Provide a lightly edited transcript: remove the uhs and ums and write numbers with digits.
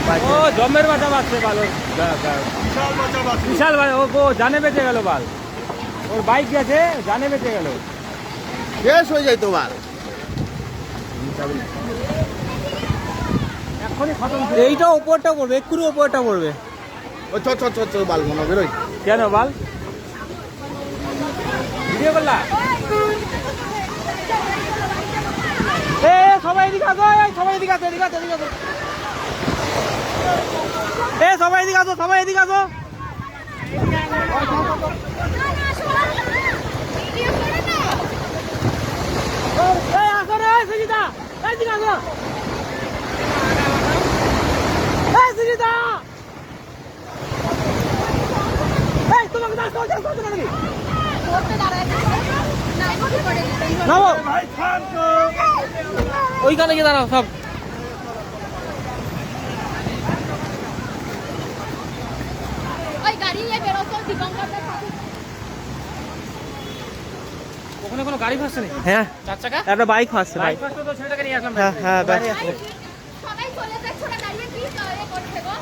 ও জমের বাচ্চা বাঁচছে বাল, বিশাল বাল, ও জানে বেঁচে গেল বাল, ওর বাইক গেছে জানে বেঁচে গেল, শেষ হয়ে যায় তো বাল। এখনই খতম। এইটা ওপরটা পড়বে, এক্ষুনি ওপরটা পড়বে। ও চ চ চ চ বাল মনে বেরোই। কেন বাল ভিডিও করলা? এ সবাই এদিকে আসো, এই সবাই এদিকে আসো, এদিকে আসো, এদিকে আসো, এ সবাই এদিকে আসো, সবাই এদিকে আসো। এই আসো রে সুজিতা, এদিকে আসো, এই সুজিতা, এই তোমাকে দাঁড়াও, নাকি নামো, ওইখানে গিয়ে দাঁড়াও সব। ওখানে কোনো গাড়ি ফাঁসছে নাকি? হ্যাঁ, চার চাকা একটা বাইক ফাঁসছে। বাইক ফাঁসছে তো ছেলেটাকে নিয়ে আসলাম। হ্যাঁ হ্যাঁ, সবাই চলে যাচ্ছে, ওরা দাঁড়িয়ে কি করছে গো?